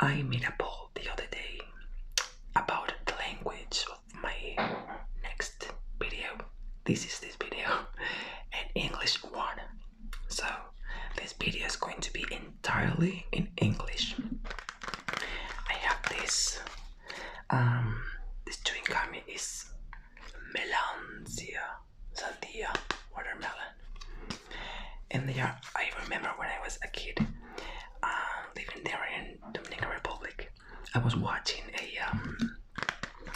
I made a poll the other day about the language of my next video. This is this video, an English one. So this video is going to be entirely in English. I have this. This chewing gum is Melanzia, Sandia, watermelon. And I remember when I was a kid, living there in Dominican Republic, I was watching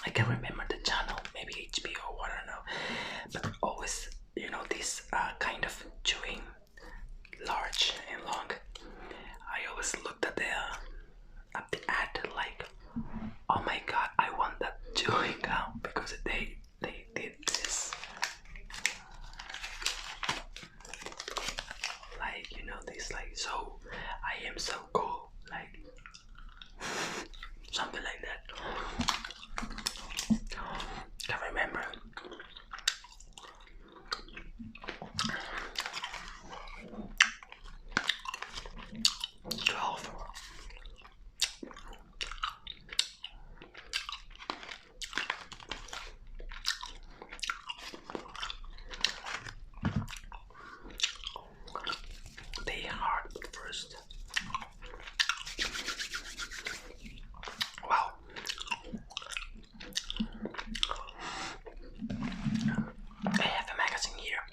I can't remember the channel, maybe HBO, I don't know, but always, this kind of chewing, large and long. I always looked at the ad like, oh my god, I want that chewing gum, because they did this, like, this, like, so I am so cool, like something like that. Can't remember. They hard at first. Wow. I have a magazine here.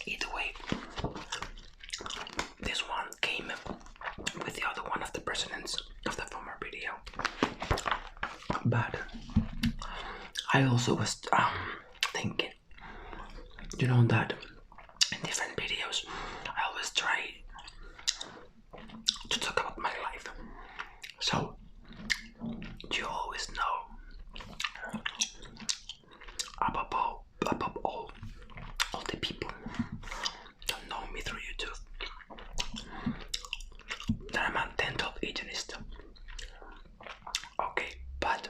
Either way, this one came with the other one of the presidents of the former video. But I also was thinking, that in different videos I always try to talk about my life. So you always know above all the people don't know me through YouTube that I'm a dental hygienist. Okay, but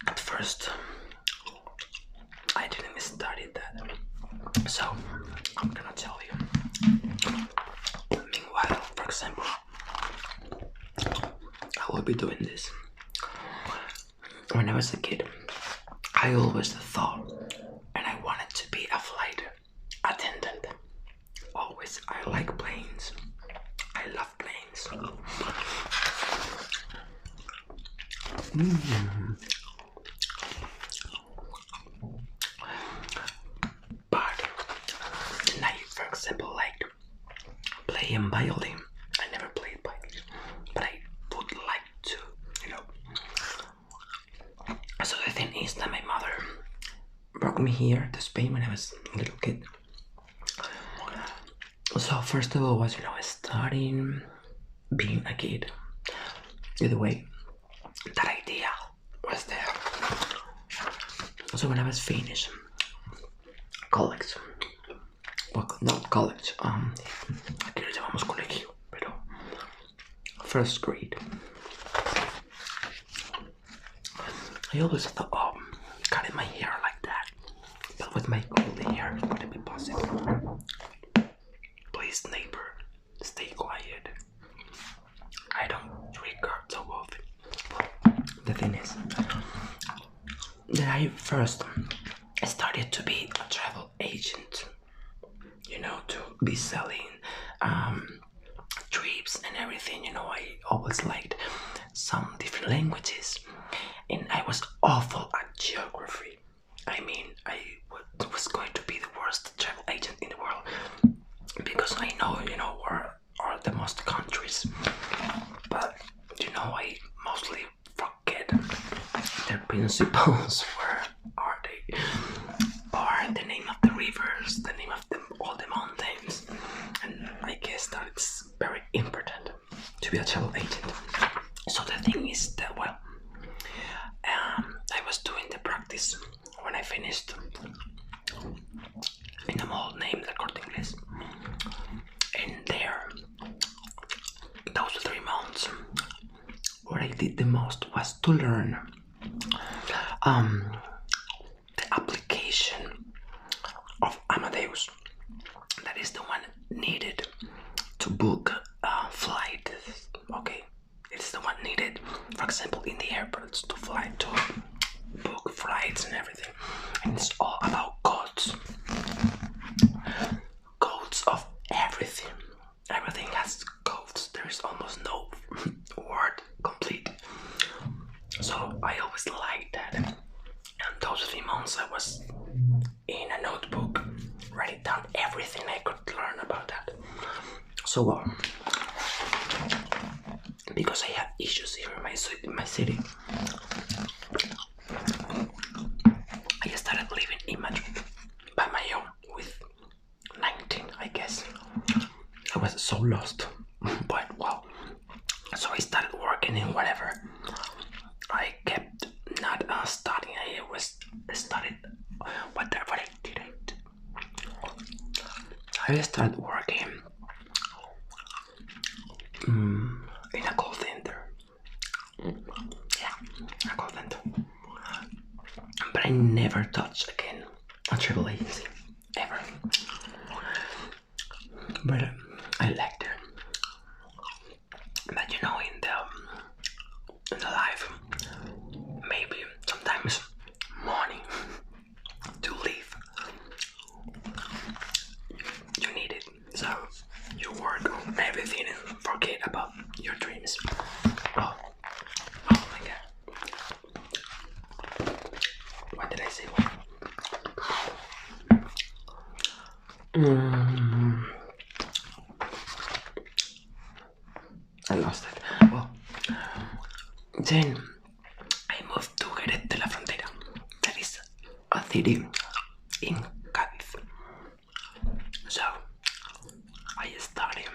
at first I didn't study that, so I'm gonna tell you. Meanwhile, for example, I will be doing this. When I was a kid, I always thought and I wanted to be a flight attendant. Always, I like planes. I love planes. But and I, for example, liked playing violin. I never played violin, but I would like to, So the thing is that my mother brought me here to Spain when I was a little kid. So first of all was, studying, being a kid. Either way, that idea was there. So when I was finished college, well, not college, aquí lo llamamos colegio, pero first grade, I always thought, cutting my hair like that, but with my golden hair, would it be possible? Please, neighbor, stay quiet. I don't record so often. The thing is that I first started to be a travel agent, to be selling trips and everything. I always liked some different languages, and I was awful at geography. I mean, I was going to be the worst travel agent in the world, because I know, where are the most countries, but I mostly forget their principles. Where are they? Or the name of the rivers, the name of all the mountains, and I guess that it's very important to be a travel agent. So the thing is that, well, I was doing the practice when I finished in a mall named El Corte Inglés, and there, those 3 months, what I did the most was to learn the application of Amadeus. That is the one needed book flight. Okay, it's the one needed. For example, in the airports to fly to book flights and everything, and it's all about codes of everything. Everything has codes. There is almost no word complete. So I always liked that. And those 3 months I was in a notebook, writing down everything I could learn about that. So because I had issues here in my city, I started living in Madrid by my own with 19, I guess. I was so lost, but wow. So I started working in whatever. I kept not studying. I was studied whatever I didn't. I started working in a call center. Yeah, a call center. But I never touched again a travel agency, ever. But I liked it. But you know, in the life, maybe sometimes money to live, you need it. So you work on everything and forget about your dreams. Oh my god. What did I say? I lost it. Well, then I moved to Jerez de la Frontera. That is a city in Cádiz. So I started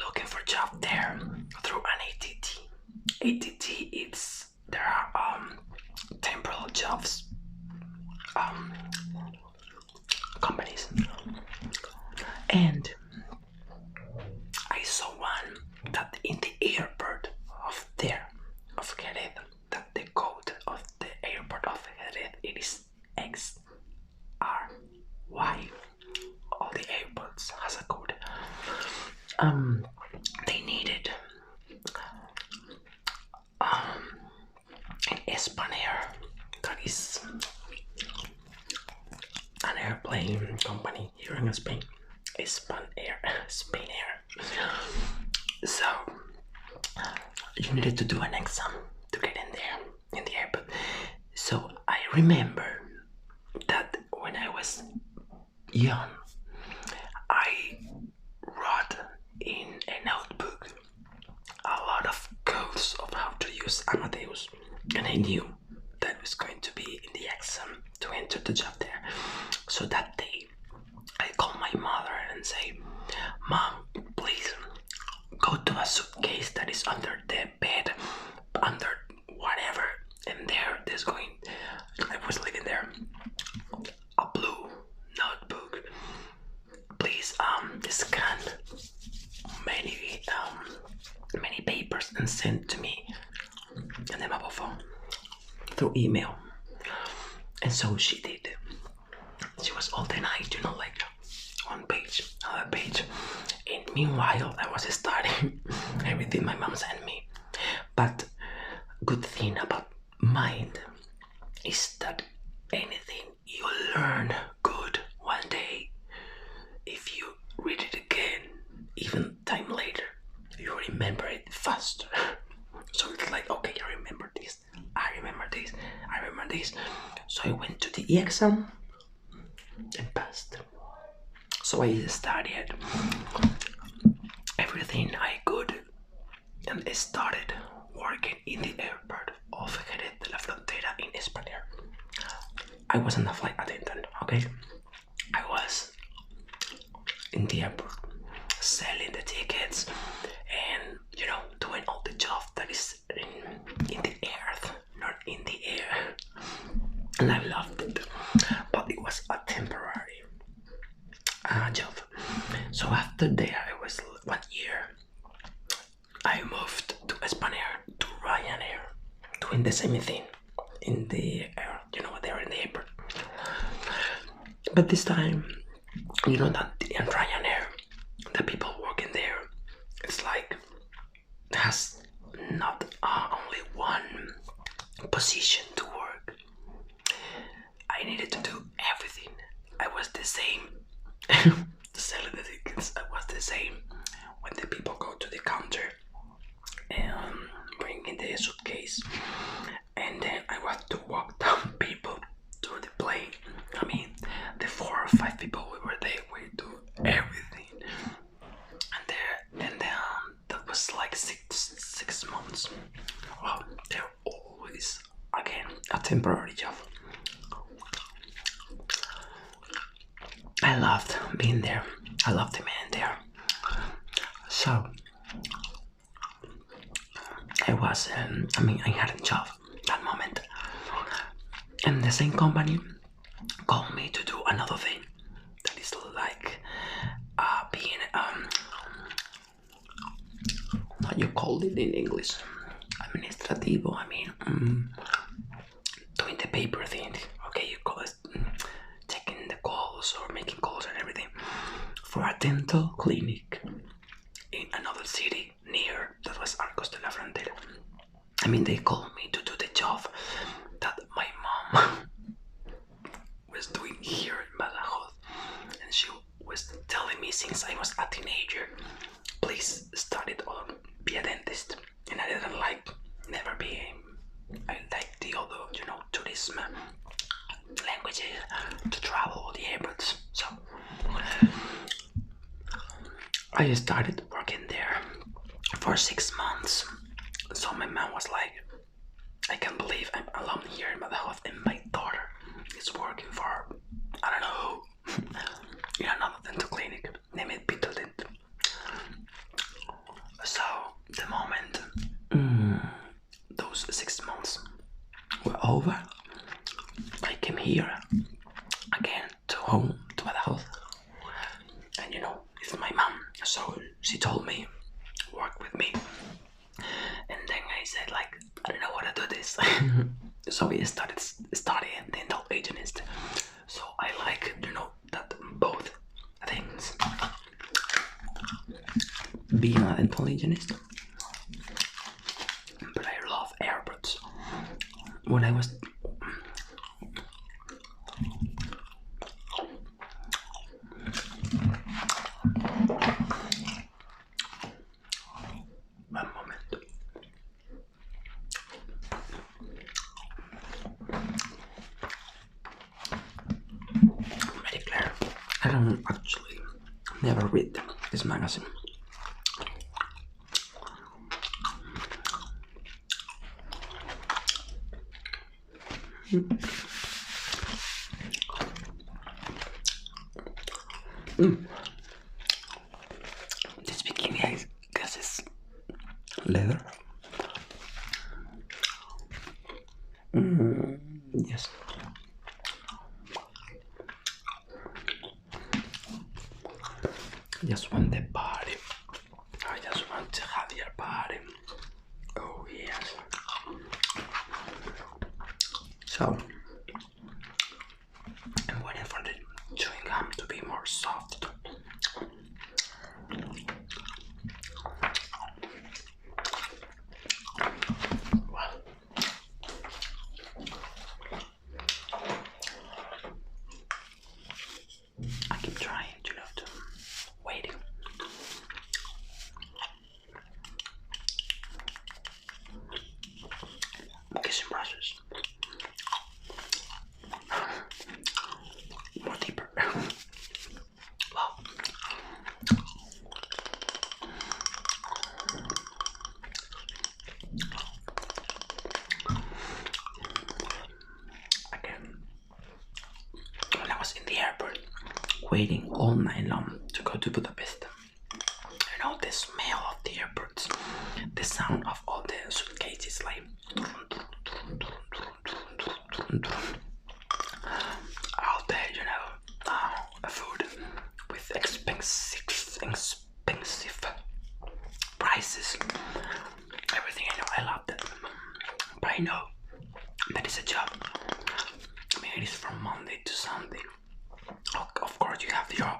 looking for a job there through an ATT. ATT, there are temporal jobs companies, and I saw one that in the airport of Jerez, that the code of the airport of Jerez, it is XRY. All the airports has a code. They needed an Spanair, that is an airplane company here in Spain. Spanair. So you needed to do an exam to get in there in the airport. So I remember that when I was young, I wrote in a notebook a lot of codes of how to use Amadeus, and I knew that was going to be in the exam to enter the job there. So that day I called my mother and say, "Mom, please go to a suitcase that is under the bed, under whatever, and there's going," I was living there, "a blue notebook. Please scan many papers and send to me in the mobile phone through email." And so she did. She was all the night, like one page, another page. And meanwhile, I was studying everything my mom sent me. But good thing about mind is that anything you learn good one day, if you read it again, even time later, you remember it faster. So it's like, okay, I remember this, I remember this, I remember this. So I went to the exam and passed. So I studied everything I could and I started working in the airport of Jerez de la Frontera in Spanair. I wasn't a flight attendant, okay? I was in the airport selling the tickets and doing all the job that is in the earth, not in the air. And I loved it, but it was a temporary job. So after there, I was 1 year. I moved to Spanair, to Ryanair, doing the same thing in the air. They're in the airport. But this time, that in Ryanair not only one position to work. I needed to do everything. I was the same. Selling the tickets, I was the same. When the people go to the counter and bring in the suitcase, and then I was to walk down people to the plane. I mean, the 4 or 5 people we were there, we do everything. And then that was like 6 months. Well, they're always again a temporary job. I loved being there. I loved the man there. So I had a job that moment, and the same company called me to do another thing that is like being what you call it in English, administrativo. Doing the paper thing. Okay, you call it checking the calls or making calls and everything for a dental clinic in another city near that was Arcos de la Frontera. They called me to do the job that my mom was doing here in Badajoz, and she was telling me since I was a teenager, please study or be a dentist. And I didn't like, never be. I like the other, tourism, languages, to travel, the airports. So I started working there for 6 months. So my mom was like, I can't believe I'm alone here in Badajoz and my daughter is working for, I don't know who, in another dental clinic named Beetle Dent. So the moment those 6 months were over, I came here again to home, to Badajoz. And it's my mom, so she told me, work with me. And then I said, like, I don't know how to do this. So we started studying dental hygienist. So I like, that both things. Being a dental hygienist. But I love airports. When I was one moment. Marie Claire. I don't actually never read this magazine. This bikini, I guess, is leather. Yes. I just want the party. I just want to have your party. Oh yes. So I'm waiting for the chewing gum to be more soft. Well, I keep trying to waiting. Kissing brushes. More deeper. Wow. Again, when I was in the airport, waiting all night long to go to Budapest, the smell of the airports, the sound of all the suitcases, like out there, food with expensive prices. Everything, I love that. But I know that is a job. It is from Monday to Sunday. Of course, you have your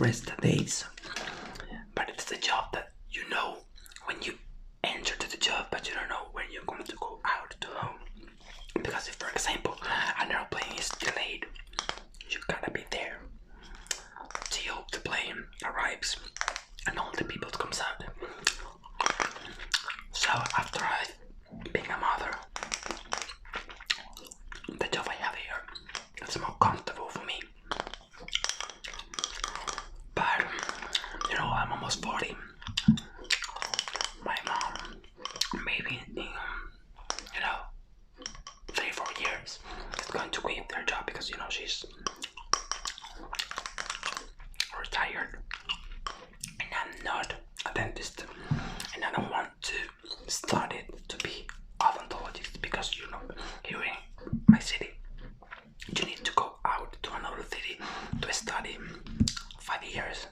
rest days, but it's the job that when you enter to the job, but you arrives and all the people comes out. So after being a mother, the job I have here is more comfortable for me. But you know, I'm almost 40. My mom, maybe in 3-4 years, is going to quit their job because she's retired, and I'm not a dentist, and I don't want to study to be odontologist because here in my city you need to go out to another city to study 5 years,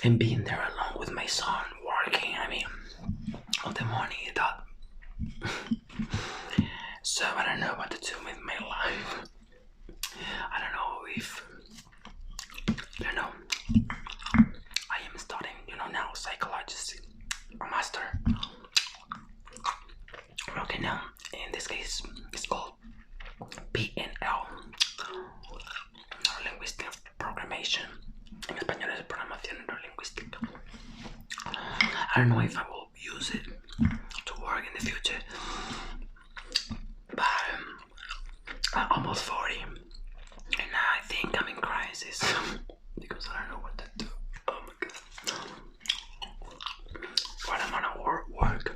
and being there alone with my son working, all the money that so I don't know what to do with my life. I don't know if I am studying now psychologist, a master. Okay, now in this case it's called PNL, Neurolinguistic Programmation. En español es programación neurolingüística. I don't know if I will use it to work in the future, but I'm almost 40 and I think I'm in crisis because I don't know what to do. Oh my god. But I'm on a work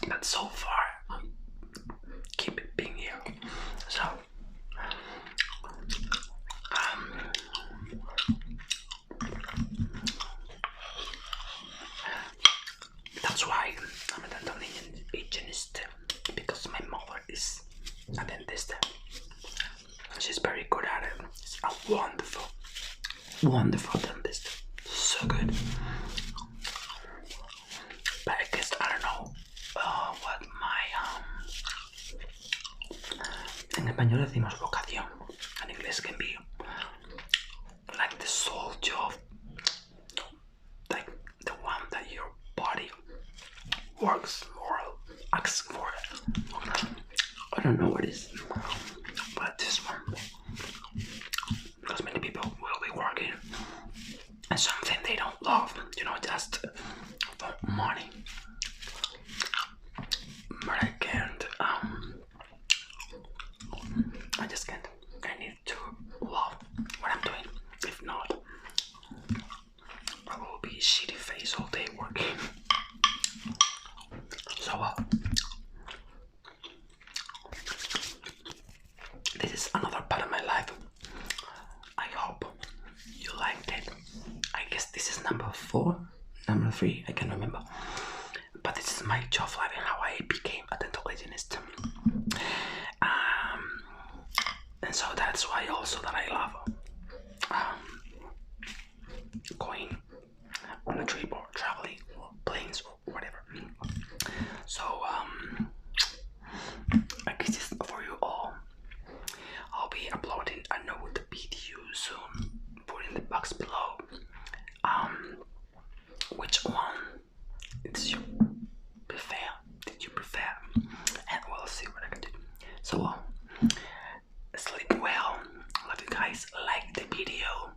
that so far keep it being here. So that's why I'm a dental hygienist, because my mother is a dentist. She's very good at it. She's a wonderful dentist. So good. But I guess I don't know what my en español decimos vocación. En inglés can be like the soul job, like the one that your body works or asks for. I don't know what it is, but this one, because many people will be working and something they don't love, just for money. But I can't. I just can't. I need to love what I'm doing. If not, I will be shitty face all day working. So this is another part of my life. I hope you liked it. I guess this is number 4, number 3, I can't remember. But this is my job life and how I became a dental hygienist. And so that's why also that I love going on a trip or traveling or planes or whatever. So I guess this is for you all. I'll be uploading another video soon. Put in the box below which one did you prefer, and we'll see what I can do. So sleep well. Love you guys. Like the video.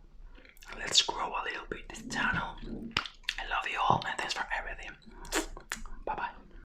Let's grow a little bit this channel.